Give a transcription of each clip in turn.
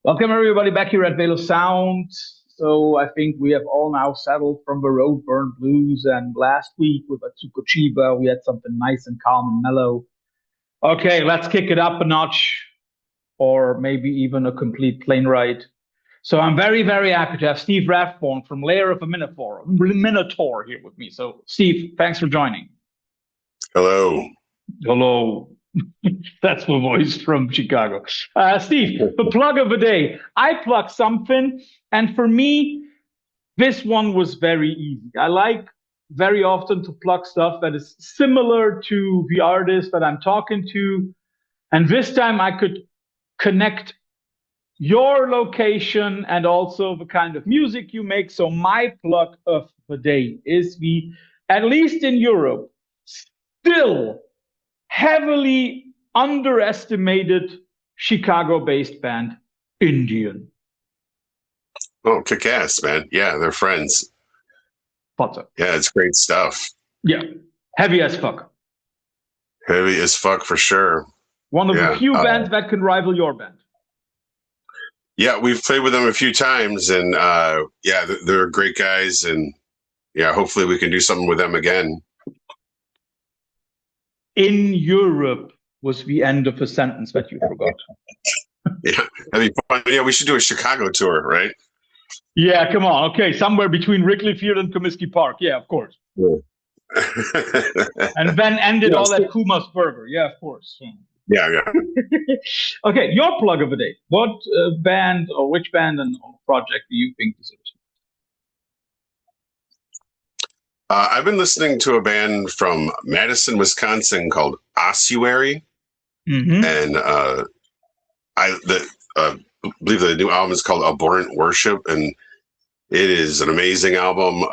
Welcome everybody back here at Veil of Sound. So I think we have all now settled from the Roadburn Blues, and last week with Atsuko Chiba we had something nice and calm and mellow. Okay, let's kick it up a notch, or maybe even a complete plane ride. So I'm very, very happy to have Steve Rathbone from Lair of a Minotaur here with me. So Steve, thanks for joining. Hello. Hello. That's my voice from Chicago. Steve, the plug of the day. I plug something, and for me, this one was very easy. I like very often to plug stuff that is similar to the artist that I'm talking to. And this time I could connect your location and also the kind of music you make. So my plug of the day is the, at least in Europe, still heavily underestimated Chicago-based band, Indian. Oh, kick ass, man. Yeah, they're friends. What's up? Yeah, it's great stuff. Yeah, heavy as fuck. Heavy as fuck for sure. One of the few bands that can rival your band. Yeah, we've played with them a few times, and yeah, they're great guys, and yeah, hopefully we can do something with them again. In Europe was the end of a sentence that you forgot. Yeah, that'd be fun. Yeah, we should do a Chicago tour, right? Yeah, come on. Okay, somewhere between Wrigley Field and Comiskey Park. Yeah, of course. Yeah. And then ended all at Kuma's Burger. Yeah, of course. Yeah. Okay, your plug of the day. What band or which band and project do you think deserves it? I've been listening to a band from Madison, Wisconsin called Ossuary, and I believe the new album is called Abhorrent Worship, and it is an amazing album.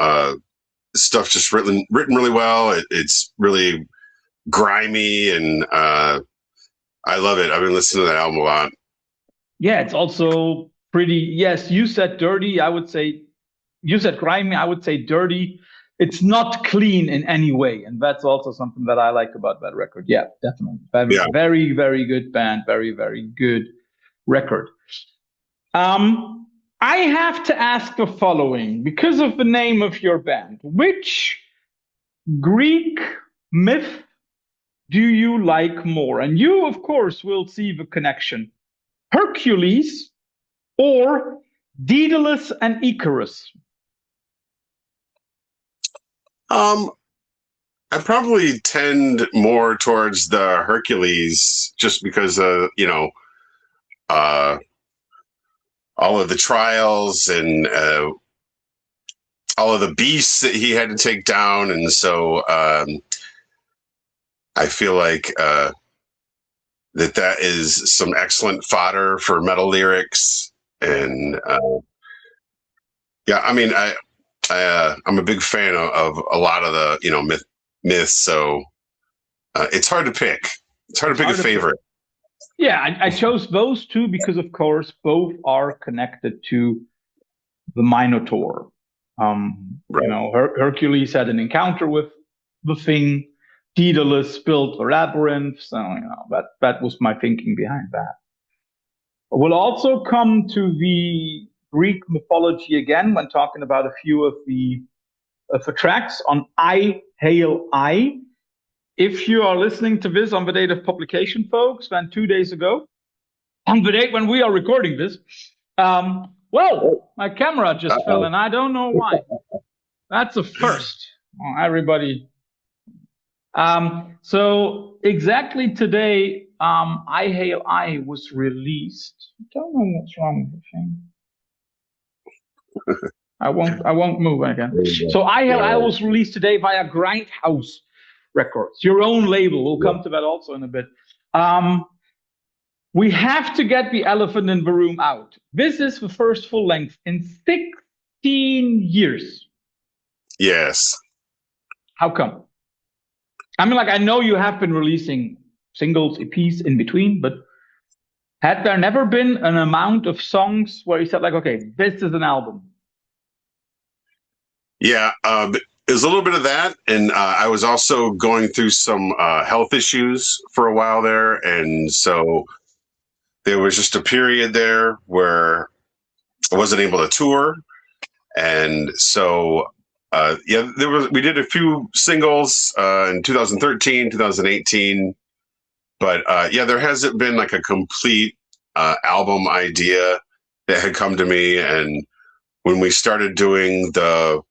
Stuff just written really well. It's really grimy, and I love it. I've been listening to that album a lot. Yeah, it's also pretty. Yes, you said dirty. I would say you said grimy. I would say dirty. It's not clean in any way, and that's also something that I like about that record. Yeah, definitely. Very, very good band. Very, very good record. I have to ask the following because of the name of your band. Which Greek myth do you like more? And you, of course, will see the connection. Hercules or Daedalus and Icarus? I probably tend more towards the Hercules just because all of the trials and all of the beasts that he had to take down, and so I feel like that is some excellent fodder for metal lyrics, and yeah, I mean, I'm a big fan of a lot of the myths, so it's hard to pick. It's hard to pick a favorite. Yeah, I chose those two because, of course, both are connected to the Minotaur. Right. Hercules had an encounter with the thing. Daedalus built the labyrinth. So that was my thinking behind that. We'll also come to the Greek mythology again when talking about a few of the tracks on I Hail I. If you are listening to this on the date of publication, folks, then 2 days ago, on the date when we are recording this, my camera just fell, and I don't know why. That's a first. Everybody. So exactly today, I Hail I was released. I don't know what's wrong with the thing. I won't move again. So I Hail I was released today via Grindhouse Records, your own label. We'll come to that also in a bit. We have to get the elephant in the room out. This is the first full length in 16 years. Yes. How come? I mean, I know you have been releasing singles, EPs in between, but had there never been an amount of songs where you said, okay, this is an album? Yeah, there's a little bit of that, and I was also going through some health issues for a while there, and so there was just a period there where I wasn't able to tour, and so we did a few singles in 2013, 2018, but there hasn't been like a complete album idea that had come to me. And when we started doing the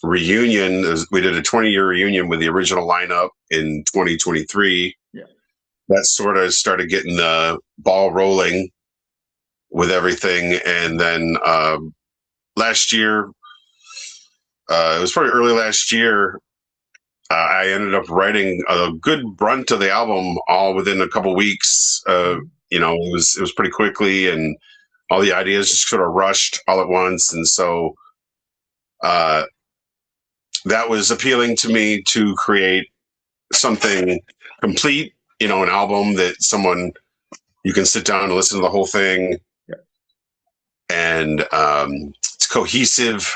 reunion, we did a 20-year reunion with the original lineup in 2023. Yeah. That sort of started getting the ball rolling with everything. And then last year, it was probably early last year, I ended up writing a good brunt of the album all within a couple weeks. It was pretty quickly, and all the ideas just sort of rushed all at once. And so that was appealing to me to create something complete, an album that you can sit down and listen to the whole thing. Yeah. And it's cohesive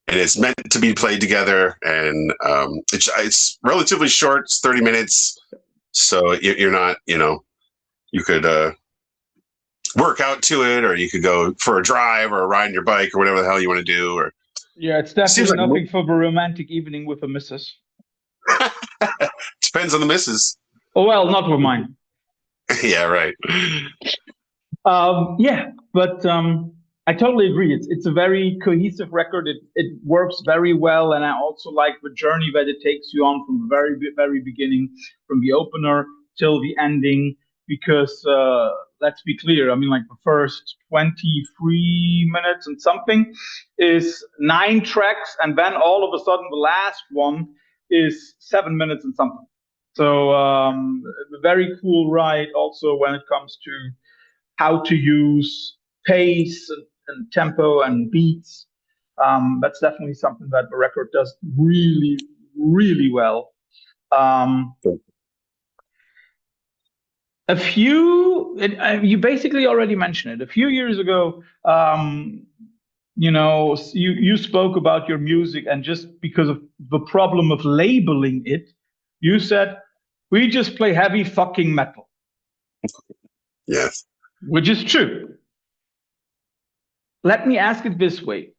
and it's meant to be played together. And it's relatively short. It's 30 minutes. So you're not, you could work out to it, or you could go for a drive or a ride on your bike or whatever the hell you want to do. Or yeah, it's definitely nothing for a romantic evening with a missus. Depends on the missus. Oh, well, not with mine. Yeah, right. But I totally agree. It's a very cohesive record. It works very well, and I also like the journey that it takes you on from the very, very beginning, from the opener till the ending. Because let's be clear, I mean, like the first 23 minutes and something is 9 tracks, and then all of a sudden the last one is 7 minutes and something. So a very cool ride also when it comes to how to use pace and tempo and beats. That's definitely something that the record does really, really well. You basically already mentioned it. A few years ago, you spoke about your music, and just because of the problem of labeling it, you said, we just play heavy fucking metal. Yes. Which is true. Let me ask it this way.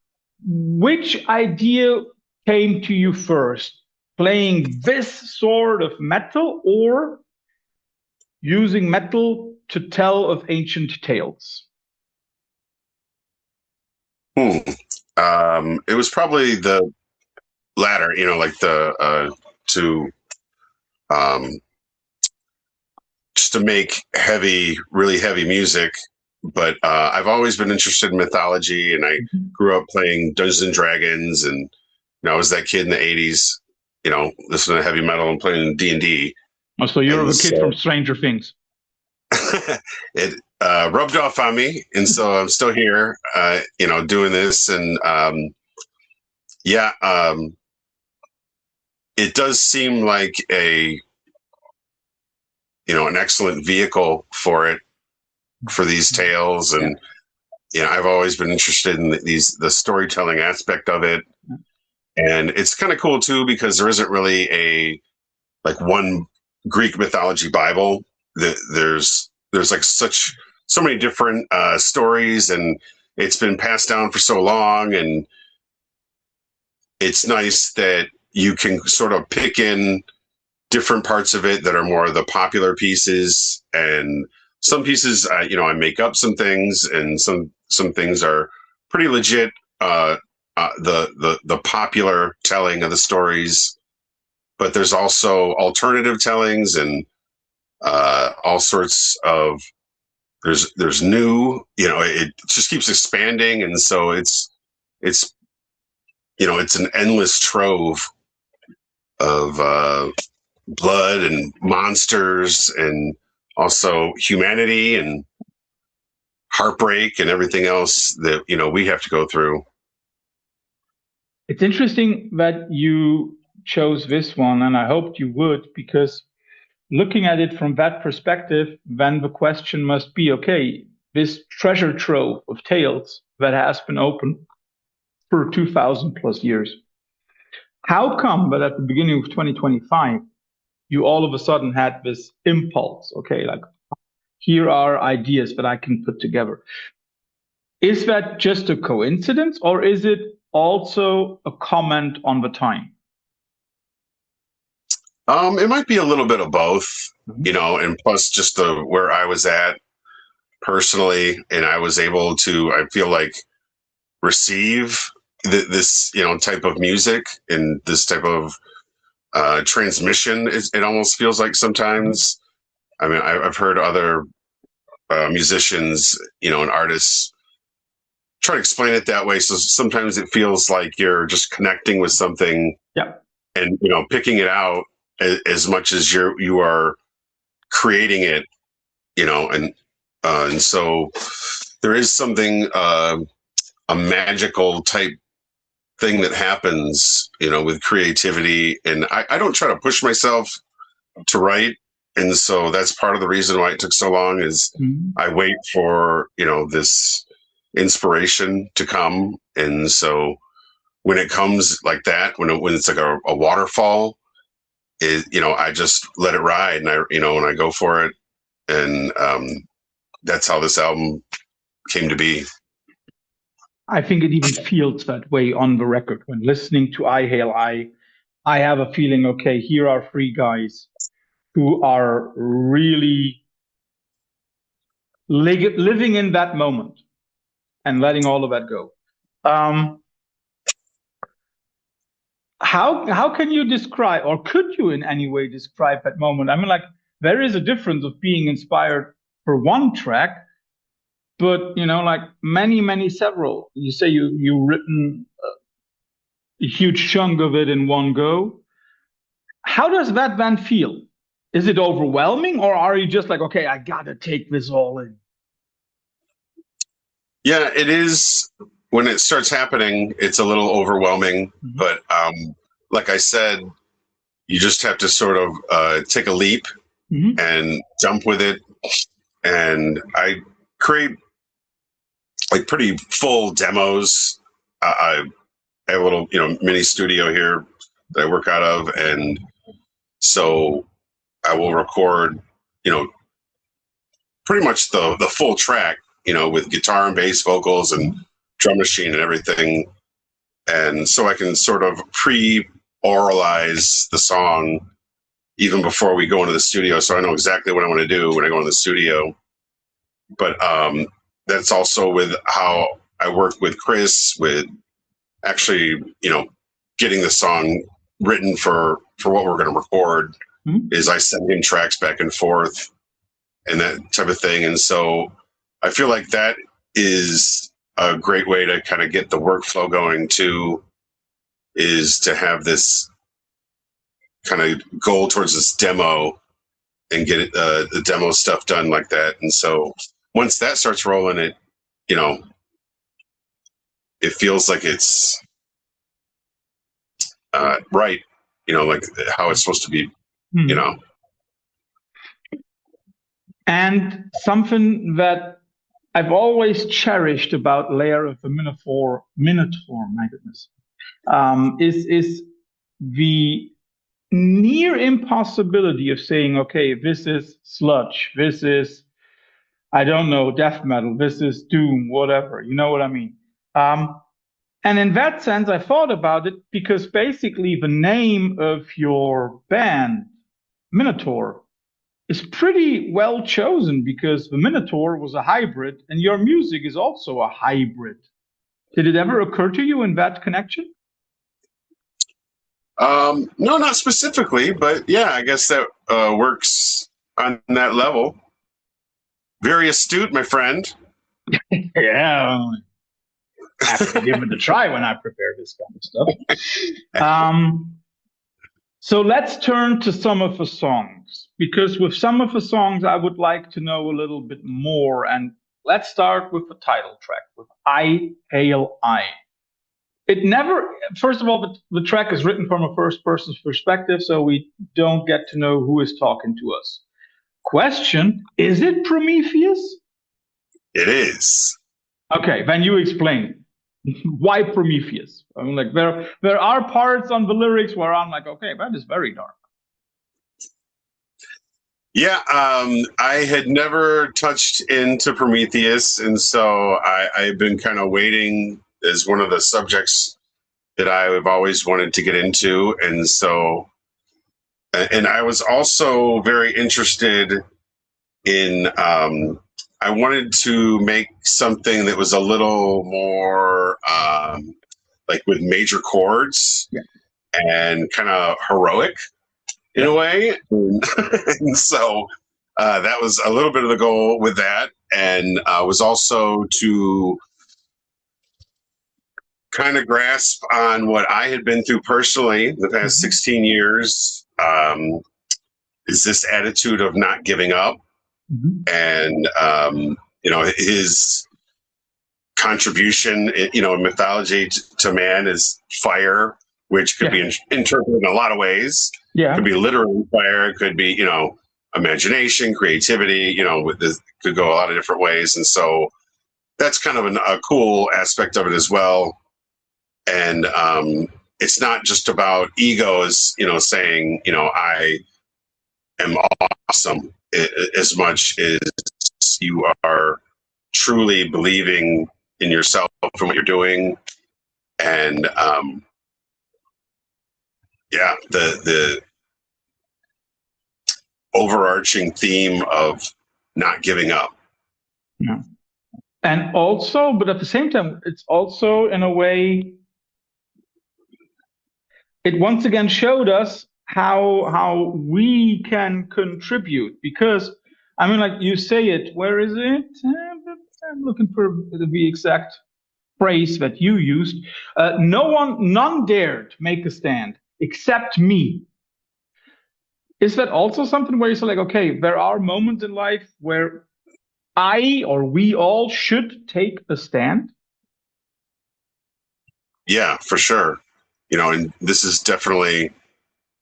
Which idea came to you first? Playing this sort of metal, or using metal to tell of ancient tales? It was probably the latter, just to make really heavy music. But I've always been interested in mythology, and I grew up playing Dungeons and Dragons, and I was that kid in the 80s, listening to heavy metal and playing D&D. Oh, so you're the kid from Stranger Things. It rubbed off on me, and so I'm still here, doing this. And it does seem like an excellent vehicle for these tales. And I've always been interested in the storytelling aspect of it. And it's kind of cool too, because there isn't really one Greek mythology Bible. There's like so many different stories, and it's been passed down for so long. And it's nice that you can sort of pick in different parts of it that are more the popular pieces, and some pieces, I make up some things, and some things are pretty legit. The popular telling of the stories, but there's also alternative tellings, and all sorts of there's new. It just keeps expanding, and so it's an endless trove of blood and monsters, and also humanity and heartbreak and everything else that we have to go through. It's interesting that you chose this one, and I hoped you would, because looking at it from that perspective, then the question must be, okay, this treasure trove of tales that has been open for 2,000 plus years, how come that at the beginning of 2025, you all of a sudden had this impulse, okay, like, here are ideas that I can put together. Is that just a coincidence, or is it also a comment on the time? It might be a little bit of both, and plus just where I was at personally, and I was able to, I feel like, receive this, type of music and this type of transmission. It almost feels like sometimes. I mean, I've heard other musicians, and artists try to explain it that way. So sometimes it feels like you're just connecting with something, and picking it out as much as you are creating it, and so there is something, a magical type thing that happens, with creativity, and I don't try to push myself to write. And so that's part of the reason why it took so long is I wait for, this inspiration to come. And so when it comes like that, when it's like a waterfall, I just let it ride, and when I go for it. And that's how this album came to be. I think it even feels that way on the record. When listening to I Hail I have a feeling, okay, here are three guys who are really living in that moment and letting all of that go. How can you describe, or could you in any way describe that moment? I mean, like, there is a difference of being inspired for one track, but like many several. You say you written a huge chunk of it in one go. How does that then feel? Is it overwhelming, or are you just like, okay, I gotta take this all in? Yeah, it is. When it starts happening, it's a little overwhelming. But like I said, you just have to sort of take a leap and jump with it. And I create like pretty full demos. I have a little, mini studio here that I work out of, and so I will record, pretty much the full track, with guitar and bass vocals and drum machine and everything. And so I can sort of pre-oralize the song even before we go into the studio. So I know exactly what I want to do when I go into the studio. But that's also with how I work with Chris, with actually, getting the song written for what we're going to record. Is I send him tracks back and forth and that type of thing. And so I feel like that is a great way to kind of get the workflow going too, is to have this kind of goal towards this demo and get it, the demo stuff done like that. And so once that starts rolling, it feels like it's right, like how it's supposed to be, And something that I've always cherished about Lair of the Minotaur, my goodness, is the near impossibility of saying, okay, this is sludge, this is, I don't know, death metal, this is doom, whatever, you know what I mean? And in that sense, I thought about it because basically the name of your band, Minotaur, is pretty well chosen because the Minotaur was a hybrid and your music is also a hybrid. Did it ever occur to you in that connection? No, not specifically, but yeah, I guess that works on that level. Very astute, my friend. Yeah. I have to give it a try when I prepare this kind of stuff. So let's turn to some of the songs, because with some of the songs, I would like to know a little bit more. And let's start with the title track, with I Hail I. It never, first of all, the track is written from a first person's perspective, so we don't get to know who is talking to us. Question, is it Prometheus? It is. Okay, then you explain. Why Prometheus? I mean, like there are parts on the lyrics where I'm like, okay, that is very dark. Yeah, I had never touched into Prometheus, and so I've been kind of waiting as one of the subjects that I've always wanted to get into, and so, and I was also very interested in. I wanted to make something that was a little more like with major chords Yeah. and kind of heroic in a way. And so that was a little bit of the goal with that. And was also to kind of grasp on what I had been through personally the past 16 years. Is this attitude of not giving up. And, his contribution, in mythology to man is fire, which could be interpreted in a lot of ways. Yeah. It could be literally fire. It could be, imagination, creativity, could go a lot of different ways. And so that's kind of a cool aspect of it as well. And it's not just about egos, saying, I am awesome, as much as you are truly believing in yourself and what you're doing. And the overarching theme of not giving up. Yeah. And also, but at the same time, it's also in a way, it once again showed us how we can contribute, because I mean, like you say it, where is it? I'm looking for the exact phrase that you used. None dared make a stand except me. Is that also something where you say, like, okay, there are moments in life where I or we all should take a stand? Yeah, for sure. And this is definitely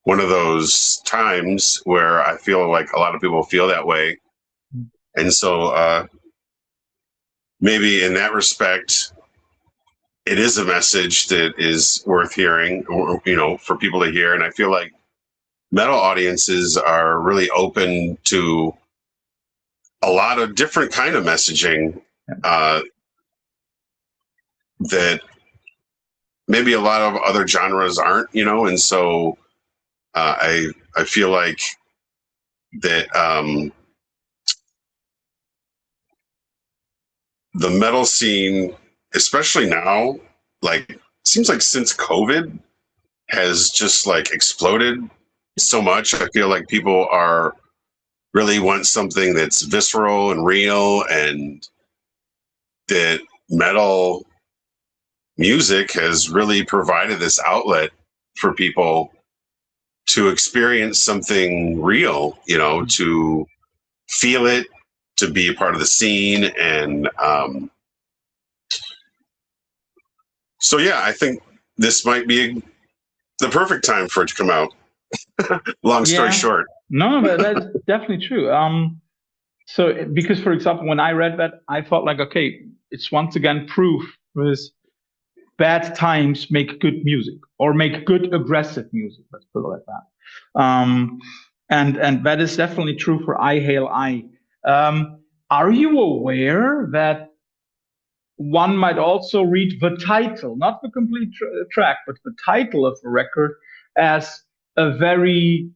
one of those times where I feel like a lot of people feel that way. And so maybe in that respect, it is a message that is worth hearing, or, for people to hear. And I feel like metal audiences are really open to a lot of different kind of messaging that maybe a lot of other genres aren't, and so I feel like that the metal scene, especially now, like seems like since COVID has just like exploded so much. I feel like people are really want something that's visceral and real, and that metal music has really provided this outlet for people to experience something real, to feel it, to be a part of the scene. And so, yeah, I think this might be the perfect time for it to come out. Long story short. No, but that's definitely true. So, because, for example, when I read that, I thought, like, okay, it's once again proof with bad times make good music, or make good aggressive music. Let's put it like that. And that is definitely true for I Hail I. Are you aware that one might also read the title, not the complete track, but the title of the record, as a very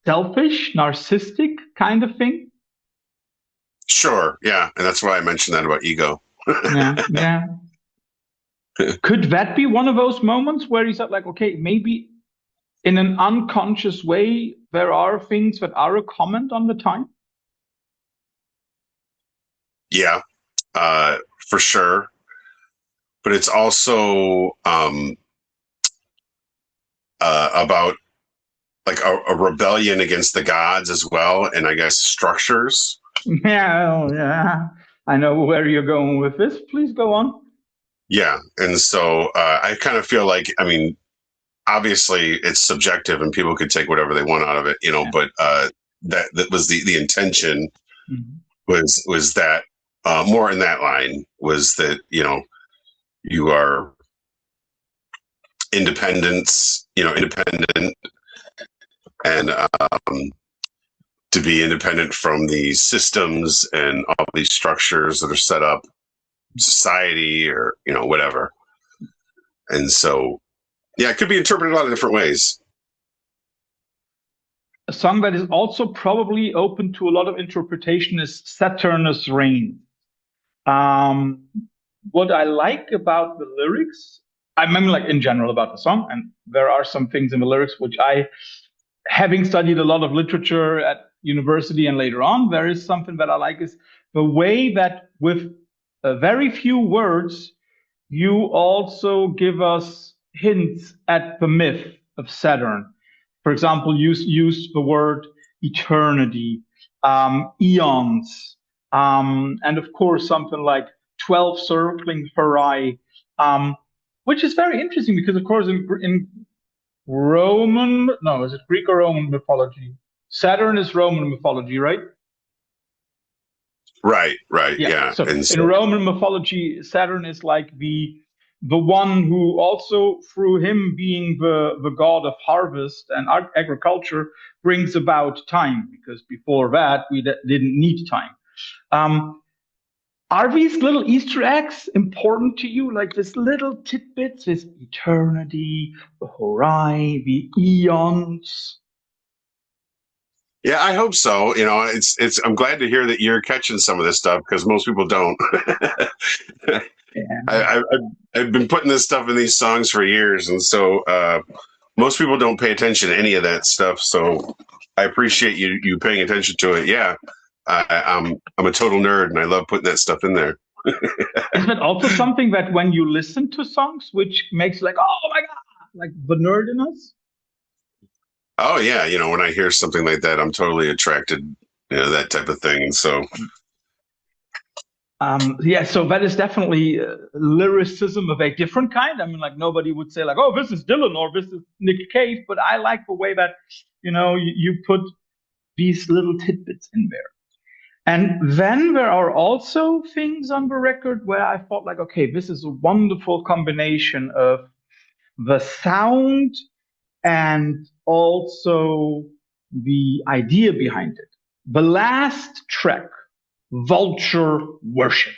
selfish, narcissistic kind of thing? Sure, yeah, and that's why I mentioned that about ego. Yeah. Could that be one of those moments where you said, like, okay, maybe in an unconscious way, there are things that are a comment on the time? Yeah, for sure. But it's also about like a rebellion against the gods as well, and I guess structures. Yeah. I know where you're going with this. Please go on. Yeah, and so I kind of feel like, I mean, obviously it's subjective and people could take whatever they want out of it, but that was the intention. Was that more in that line, was that you are independent and to be independent from these systems and all these structures that are set up, society or, whatever. And so, yeah, it could be interpreted a lot of different ways. A song that is also probably open to a lot of interpretation is Saturnus Reign. What I like about the lyrics, I mean, like in general about the song, and there are some things in the lyrics which having studied a lot of literature at university and later on, there is something that I like is the way that with very few words, you also give us hints at the myth of Saturn. For example, use the word eternity, eons, and of course something like 12 circling Herae, which is very interesting because, of course, in Roman, no, is it Greek or Roman mythology? Saturn is Roman mythology, right? Right, yeah. So in Roman mythology, Saturn is like the one who also, through him being the god of harvest and agriculture, brings about time, because before that we didn't need time. Are these little Easter eggs important to you? Like this little tidbits, this eternity, the Herae, the eons? Yeah, I hope so. It's. I'm glad to hear that you're catching some of this stuff because most people don't. Yeah. I've been putting this stuff in these songs for years, and so most people don't pay attention to any of that stuff. So I appreciate you paying attention to it. Yeah, I'm a total nerd, and I love putting that stuff in there. Isn't it also something that when you listen to songs, which makes like, oh my god, like the nerd in us? Oh yeah, when I hear something like that, I'm totally attracted, that type of thing. And so, so that is definitely lyricism of a different kind. I mean, like nobody would say like, oh, this is Dylan or this is Nick Cave, but I like the way that, you put these little tidbits in there. And then there are also things on the record where I thought like, okay, this is a wonderful combination of the sound and also the idea behind it. The last track, Vulture Worship.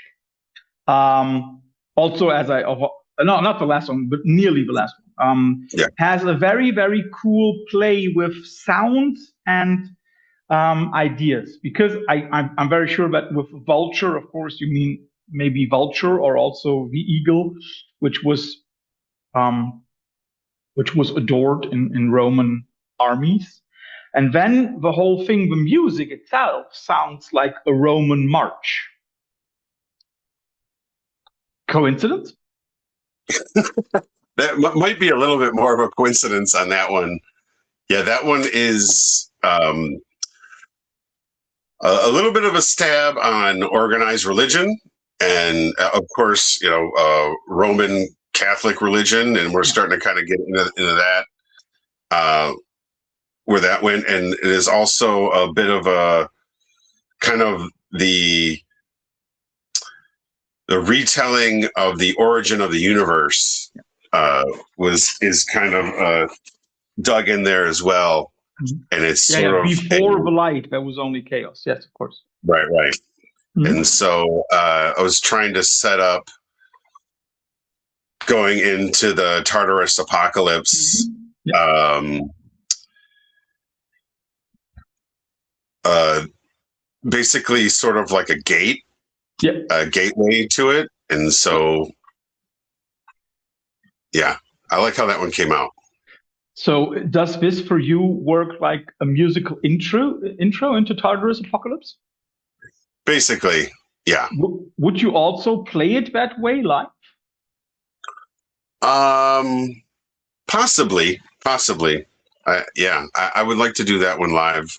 Also, no, not the last one, but nearly the last one, has a very, very cool play with sounds and ideas. Because I'm very sure that with vulture, of course, you mean maybe vulture or also the eagle, which was adored in Roman armies. And then the whole thing, the music itself, sounds like a Roman march. Coincidence? That might be a little bit more of a coincidence on that one. Yeah, that one is a little bit of a stab on organized religion. And of course, Roman Catholic religion, and we're starting to kind of get into that, where that went. And it is also a bit of a kind of the retelling of the origin of the universe is kind of dug in there as well. And it's sort of before the light, there was only chaos. Yes, of course. Right. Mm-hmm. And so I was trying to set up going into the Tartarus apocalypse. Mm-hmm. Basically sort of like a gate, a gateway to it. And so, yeah, I like how that one came out. So does this for you work like a musical intro into Tartarus Apocalypse? Basically, yeah. Would you also play it that way live? Possibly. I would like to do that one live.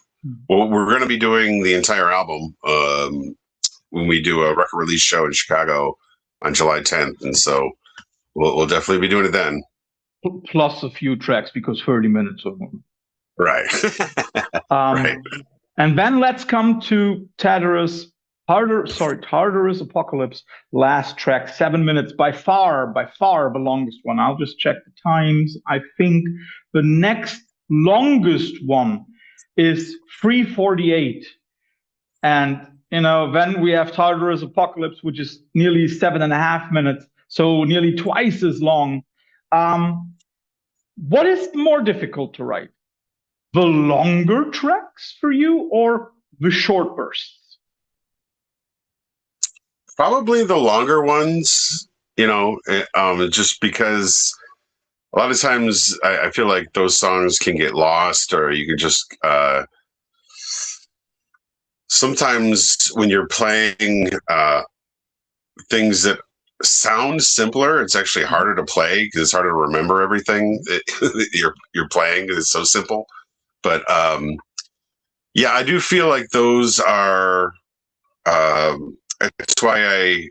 Well, we're going to be doing the entire album when we do a record release show in Chicago on July 10th. And so we'll definitely be doing it then. Plus a few tracks because 30 minutes or more. Right. Right. And then let's come to Tartarus Apocalypse, last track, 7 minutes, by far the longest one. I'll just check the times. I think the next longest one is 3:48. And, then we have Tartarus Apocalypse, which is nearly 7.5 minutes, so nearly twice as long. What is more difficult to write? The longer tracks for you or the short bursts? Probably the longer ones, just because a lot of times I feel like those songs can get lost, or you can just sometimes when you're playing things that sound simpler, it's actually harder to play because it's harder to remember everything that you're playing because it's so simple. But yeah, I do feel like those are. That's why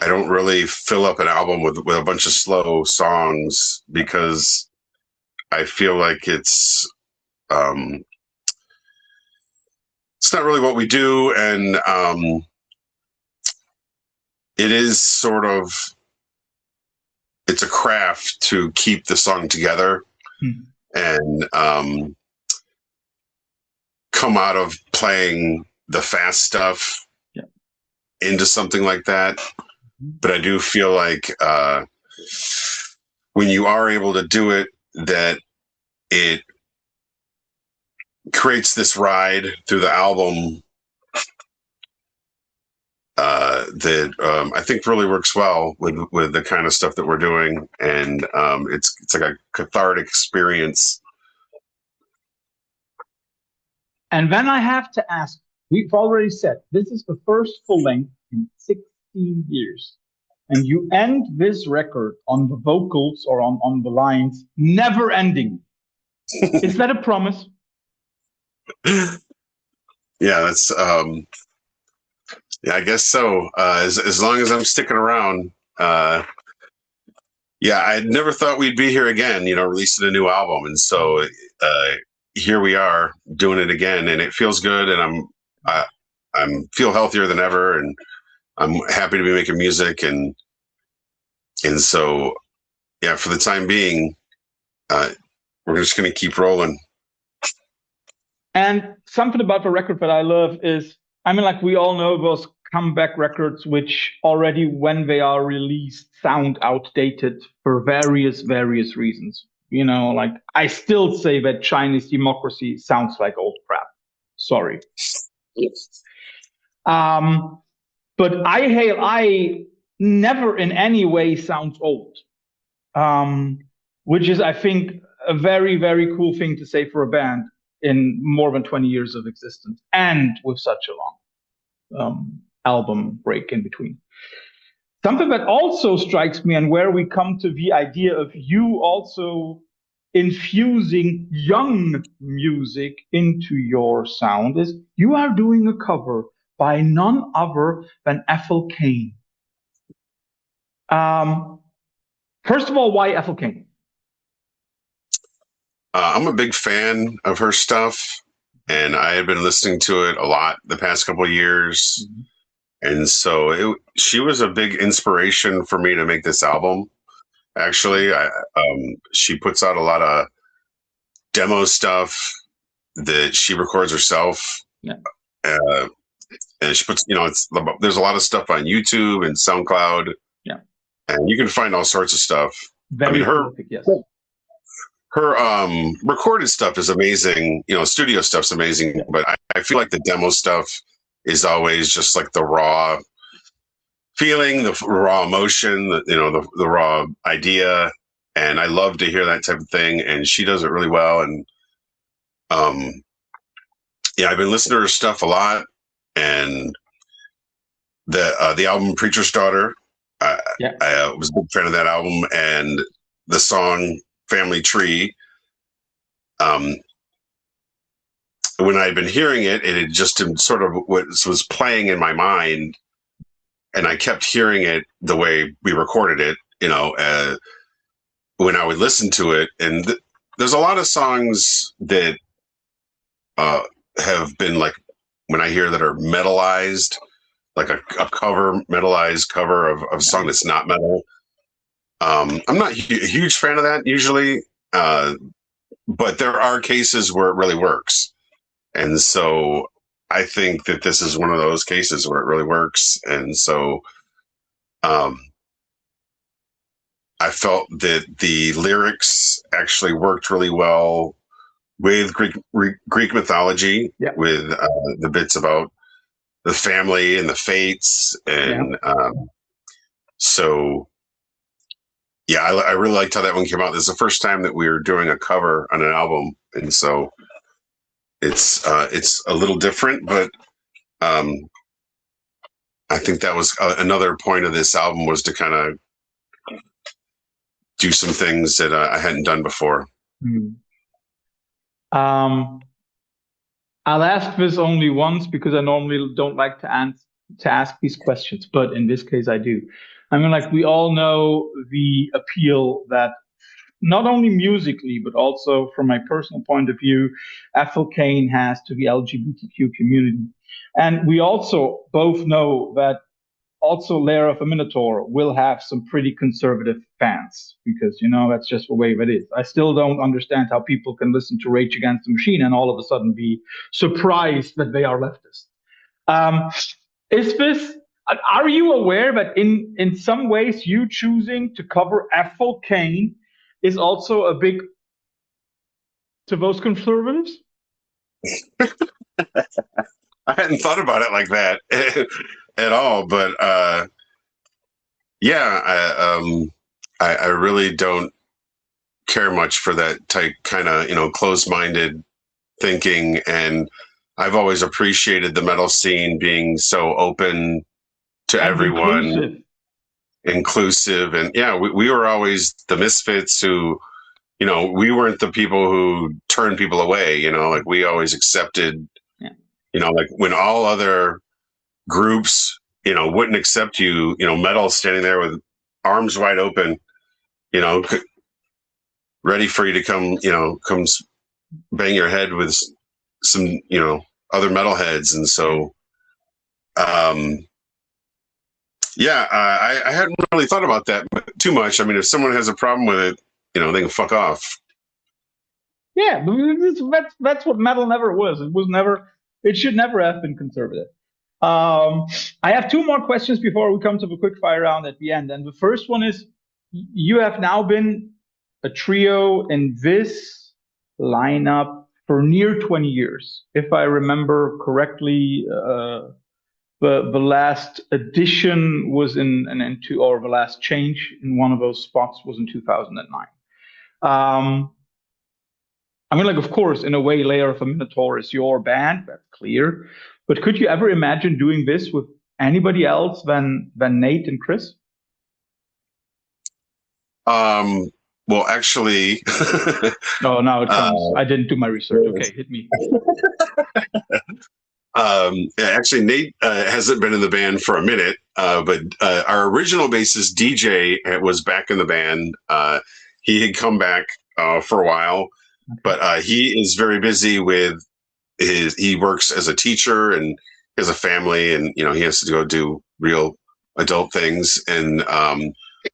I don't really fill up an album with a bunch of slow songs, because I feel like it's not really what we do, and it is sort of, it's a craft to keep the song together and come out of playing the fast stuff into something like that. But I do feel like when you are able to do it, that it creates this ride through the album that I think really works well with the kind of stuff that we're doing, and it's like a cathartic experience. And then I have to ask, we've already said this is the first full length in 16 years. And you end this record on the vocals or on the lines, never ending. Is that a promise? Yeah, that's yeah, I guess so. As long as I'm sticking around. Yeah, I never thought we'd be here again, releasing a new album. And so here we are doing it again, and it feels good, and I'm feel healthier than ever, and I'm happy to be making music, and so yeah, for the time being, we're just going to keep rolling. And something about the record that I love is, like we all know those comeback records, which already when they are released sound outdated for various reasons. Like I still say that Chinese Democracy sounds like old crap. Sorry. Yes. But I never in any way sounds old, which is, I think, a very, very cool thing to say for a band in more than 20 years of existence, and with such a long album break in between. Something that also strikes me, and where we come to the idea of you also infusing young music into your sound, is you are doing a cover by none other than Ethel Cain. First of all, why Ethel Cain? I'm a big fan of her stuff, and I had been listening to it a lot the past couple of years. Mm-hmm. And so she was a big inspiration for me to make this album. Actually, she puts out a lot of demo stuff that she records herself. Yeah. And she puts, there's a lot of stuff on YouTube and SoundCloud. Yeah. And you can find all sorts of stuff. Very prolific, yes. Her recorded stuff is amazing. Studio stuff's amazing, but I feel like the demo stuff is always just like the raw feeling, the raw emotion, the raw idea. And I love to hear that type of thing. And she does it really well. And yeah, I've been listening to her stuff a lot. And the album Preacher's Daughter, I was a big fan of that album, and the song Family Tree. When I'd been hearing it, it had just sort of was playing in my mind, and I kept hearing it the way we recorded it, when I would listen to it. And there's a lot of songs that have been, like, when I hear that are metalized, like a metalized cover of a song that's not metal. I'm not a huge fan of that usually. but there are cases where it really works. And so I think that this is one of those cases where it really works. And so I felt that the lyrics actually worked really well with Greek mythology, with the bits about the family and the fates. And so, yeah, I really liked how that one came out. This is the first time that we were doing a cover on an album. And so it's a little different, but I think that was another point of this album, was to kind of do some things that I hadn't done before. I'll ask this only once because I normally don't like to ask these questions, but in this case I do. I mean, like, we all know the appeal that not only musically, but also from my personal point of view, Ethel Cain has to the LGBTQ community. And we also both know that also Lair of a Minotaur will have some pretty conservative fans, because, you know, that's just the way it is. I still don't understand how people can listen to Rage Against the Machine and all of a sudden be surprised that they are leftist. Are you aware that in some ways you choosing to cover Ethel Cain is also a big to those conservatives? I hadn't thought about it like that at all, but I really don't care much for that type kind of, closed-minded thinking, and I've always appreciated the metal scene being so open to everyone, inclusive, and we were always the misfits who, we weren't the people who turned people away, like we always accepted, like when all other groups, wouldn't accept you, metal standing there with arms wide open, ready for you to come bang your head with some, other metalheads. And so, I hadn't really thought about that too much. I mean, if someone has a problem with it, they can fuck off. Yeah, that's what metal never was. It should never have been conservative. I have two more questions before we come to the quick fire round at the end. And the first one is, you have now been a trio in this lineup for near 20 years. If I remember correctly, the last edition was or the last change in one of those spots was in 2009. I mean, like, of course, in a way, Lair of a Minotaur is your band, that's clear. But could you ever imagine doing this with anybody else than Nate and Chris? Well, actually... Oh, now it comes. I didn't do my research. Okay, hit me. Actually, Nate hasn't been in the band for a minute, but our original bassist, DJ, was back in the band. He had come back for a while, but he is very busy with he works as a teacher and has a family, and he has to go do real adult things. And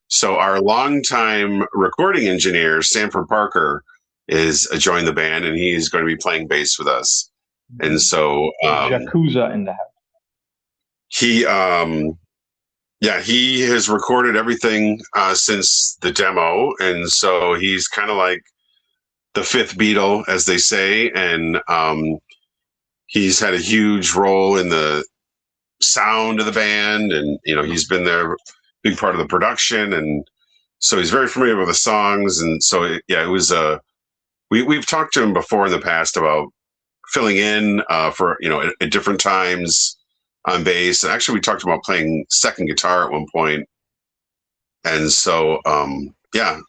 so our longtime recording engineer, Sanford Parker, is joined the band, and he's going to be playing bass with us. And so Yakuza in the house. He has recorded everything since the demo, and so he's kind of like the fifth Beatle, as they say, and he's had a huge role in the sound of the band, and he's been there, big part of the production, and so he's very familiar with the songs. And so it was we've talked to him before in the past about filling in for at different times on bass, and actually we talked about playing second guitar at one point. And so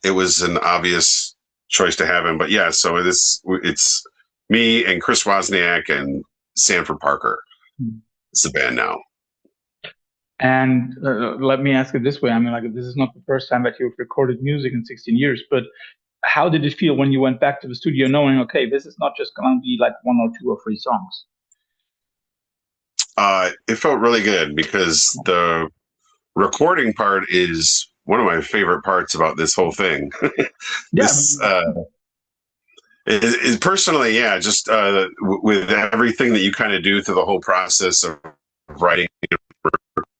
it was an obvious choice to have him. But so it's me and Chris Wozniak and Sanford Parker. It's the band now. And let me ask it this way. I mean, like, this is not the first time that you've recorded music in 16 years, but how did it feel when you went back to the studio knowing, okay, this is not just going to be like one or two or three songs? It felt really good, because the recording part is one of my favorite parts about this whole thing. Personally, yeah, just with everything that you kind of do through the whole process of writing,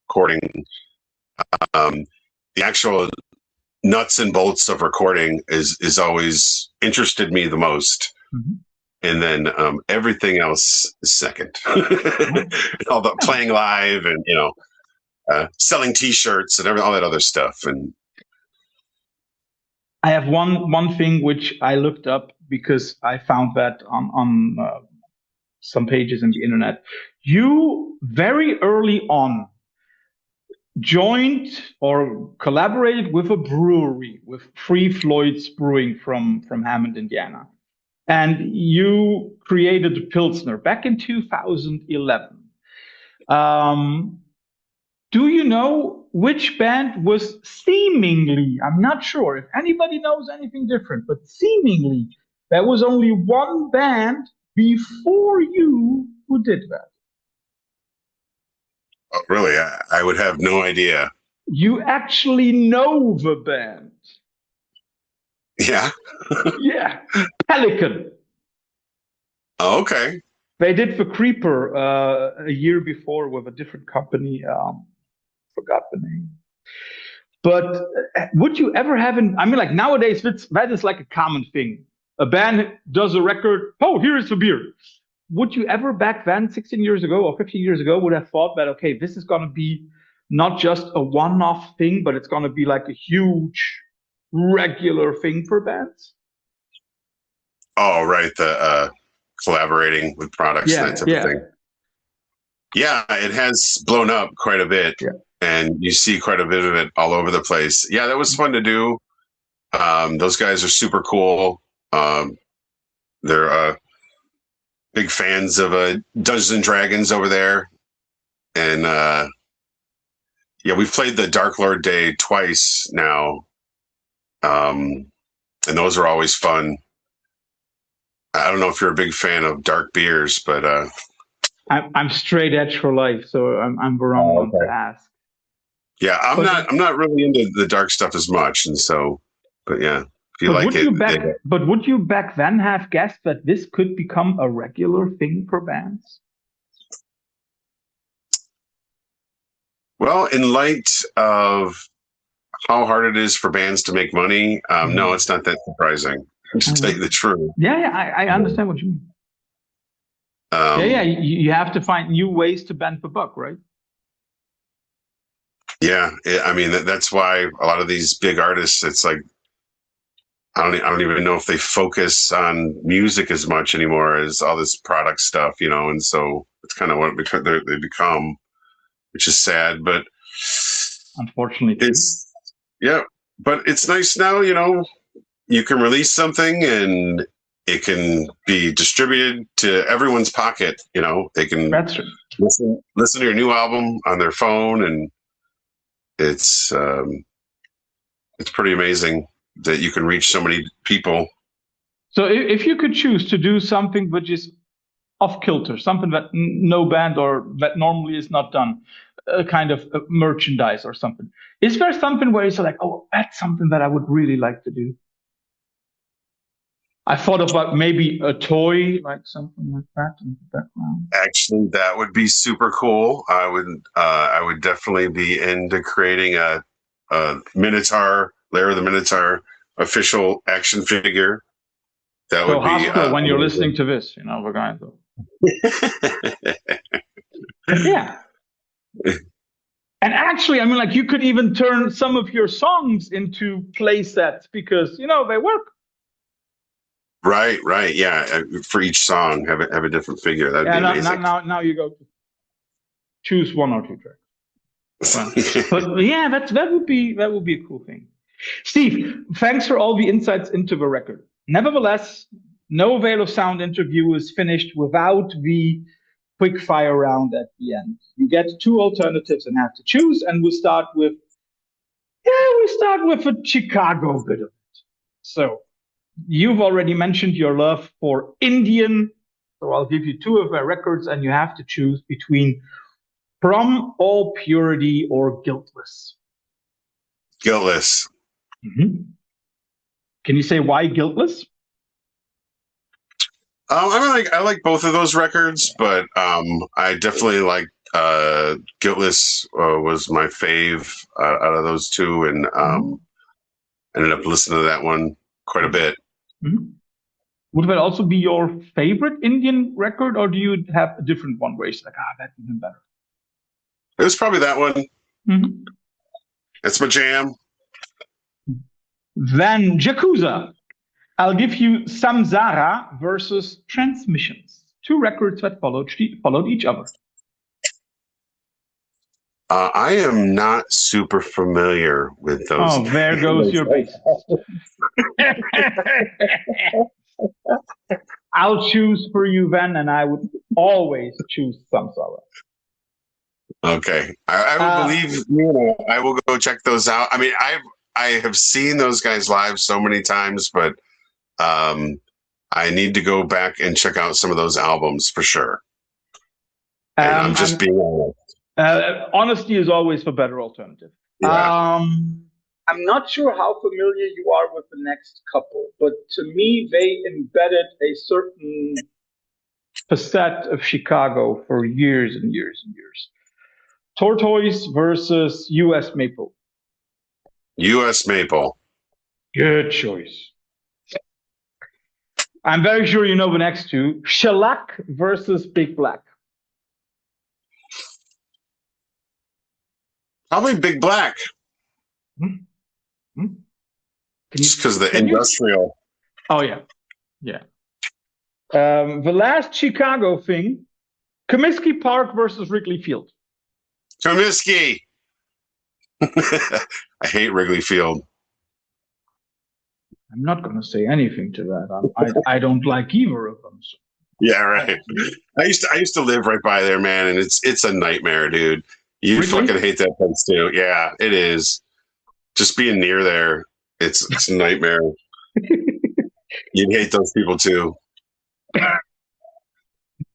recording, um, the actual nuts and bolts of recording is always interested me the most. Mm-hmm. And then everything else is second. All the playing live and selling T-shirts and all that other stuff. And I have one thing which I looked up because I found that on some pages in the internet. You very early on joined or collaborated with a brewery, with Free Floyd's Brewing from Hammond, Indiana. And you created a Pilsner back in 2011. Do you know which band was seemingly, I'm not sure if anybody knows anything different, but seemingly there was only one band before you who did that? oh, really, I would have no idea. You actually know the band. Yeah. Yeah. Pelican. Oh, okay. They did the Creeper a year before with a different company. Forgot the name. But would you ever have I mean, like nowadays, that is like a common thing. A band does a record. Oh, here is the beer. Would you ever back then, 16 years ago or 15 years ago, would have thought that, okay, this is going to be not just a one-off thing, but it's going to be like a huge regular thing for bands? Oh, right. The collaborating with products, that type of thing. Yeah, it has blown up quite a bit. Yeah. And you see quite a bit of it all over the place. Yeah, that was fun to do. Those guys are super cool. They're big fans of Dungeons and Dragons over there. And yeah, we've played the Dark Lord Day twice now. And those are always fun. I don't know if you're a big fan of dark beers, but I'm straight edge for life, so I'm the wrong one to ask. Yeah, I'm not really into the dark stuff as much, and so, but yeah, if you like it. But would you back then have guessed that this could become a regular thing for bands? Well, in light of how hard it is for bands to make money, no, it's not that surprising. To tell you the truth. Yeah, I understand what you mean. You have to find new ways to bend the buck, right? Yeah, I mean that's why a lot of these big artists, it's like I don't even know if they focus on music as much anymore as all this product stuff, and so it's kind of what they become, which is sad, but unfortunately, but it's nice now, you can release something and it can be distributed to everyone's pocket. They can listen to your new album on their phone, and it's pretty amazing that you can reach so many people. So if you could choose to do something which is off kilter, something that no band or that normally is not done, a kind of merchandise or something, is there something where you're like, oh, that's something that I would really like to do? I thought about maybe a toy, like something like that in the background. Actually, that would be super cool. I would definitely be into creating a Minotaur, Lair the Minotaur official action figure. That would be when you're listening to this, we're going to. Yeah. And actually, I mean, like you could even turn some of your songs into play sets because they work. Right, yeah. For each song, have a different figure. That'd be amazing. Now you go to choose one or two tracks. But yeah, that would be a cool thing. Steve, thanks for all the insights into the record. Nevertheless, no Veil of Sound interview is finished without the quick fire round at the end. You get two alternatives and have to choose, and we start with a Chicago bit of it. So you've already mentioned your love for Indian, so I'll give you two of their records, and you have to choose between From All Purity or Guiltless. Guiltless. Mm-hmm. Can you say why Guiltless? I like both of those records, but I definitely like Guiltless was my fave out of those two, and ended up listening to that one quite a bit. Mm-hmm. Would that also be your favorite Indian record, or do you have a different one where it's like, that's even better? It was probably that one. Mm-hmm. It's my jam. Then Yakuza. I'll give you Samsara versus Transmissions. Two records that followed each other. I am not super familiar with those. Oh, there goes your base. I'll choose for you then, and I would always choose Samsara. Okay, I would believe you. I will go check those out. I mean, I have seen those guys live so many times, but I need to go back and check out some of those albums for sure. And I'm just being honest. Honesty is always the better alternative. Yeah. I'm not sure how familiar you are with the next couple, but to me, they embedded a certain facet of Chicago for years and years and years. Tortoise versus U.S. Maple. U.S. Maple. Good choice. I'm very sure you know the next two. Shellac versus Big Black. Probably Big Black. Just because of the industrial. Oh, yeah. Yeah. The last Chicago thing, Comiskey Park versus Wrigley Field. Comiskey. I hate Wrigley Field. I'm not going to say anything to that. I don't like either of them. So. Yeah, right. I used to live right by there, man, and it's a nightmare, dude. You Wrigley? Fucking hate that place too. Yeah, it is. Just being near there, it's a nightmare. You'd hate those people too.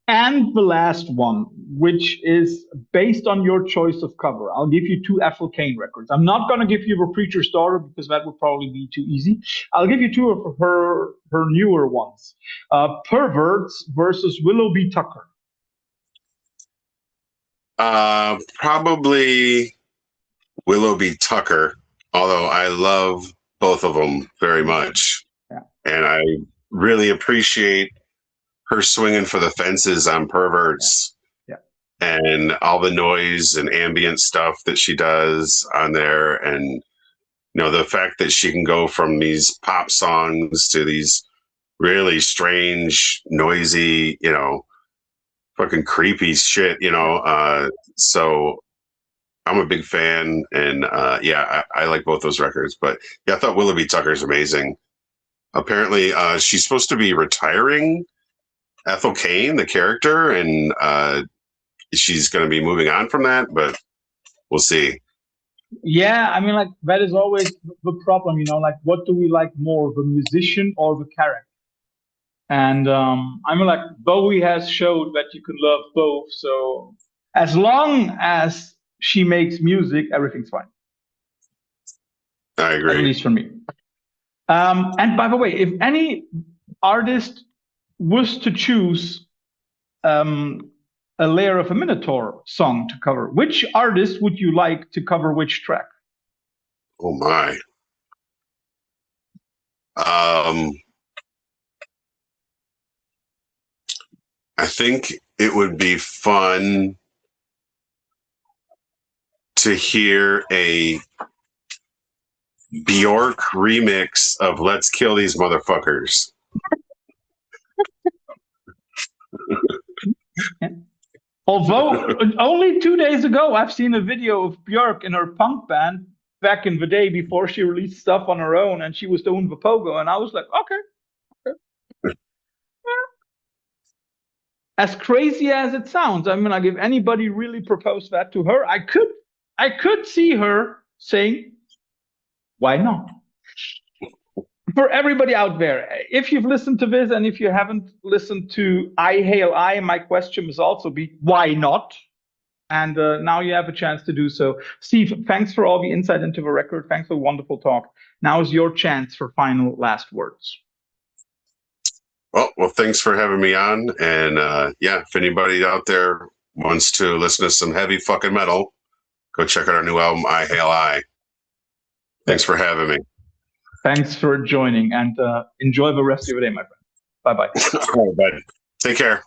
And the last one, which is based on your choice of cover. I'll give you two Ethel Cain records. I'm not going to give you The Preacher's Daughter because that would probably be too easy. I'll give you two of her newer ones. Perverts versus Willoughby Tucker. Probably Willoughby Tucker, although I love both of them very much. Yeah. And I really appreciate her swinging for the fences on Perverts. Yeah. And all the noise and ambient stuff that she does on there. And, the fact that she can go from these pop songs to these really strange, noisy, fucking creepy shit, so I'm a big fan, and I like both those records. But yeah, I thought Willoughby Tucker's amazing. Apparently, she's supposed to be retiring, Ethel Cain, the character, and she's going to be moving on from that, but we'll see. Yeah, I mean, like, that is always the problem, what do we like more, the musician or the character? And I mean, like, Bowie has showed that you can love both. So as long as she makes music, everything's fine. I agree. At least for me. And by the way, if any artist was to choose a Lair of a Minotaur song to cover, which artist would you like to cover which track? Oh, my. I think it would be fun to hear a Bjork remix of Let's Kill These Motherfuckers. Although only 2 days ago, I've seen a video of Bjork in her punk band back in the day before she released stuff on her own, and she was doing the pogo, and I was like, okay. As crazy as it sounds, I mean, like, if anybody really proposed that to her, I could see her saying, why not? For everybody out there, if you've listened to this and if you haven't listened to I Hail I, my question must also be, why not? And now you have a chance to do so. Steve, thanks for all the insight into the record. Thanks for a wonderful talk. Now is your chance for final last words. Well, thanks for having me on. And if anybody out there wants to listen to some heavy fucking metal, go check out our new album, I Hail I. Thanks for having me. Thanks for joining, and enjoy the rest of your day, my friend. Bye-bye. All right, bud. Take care.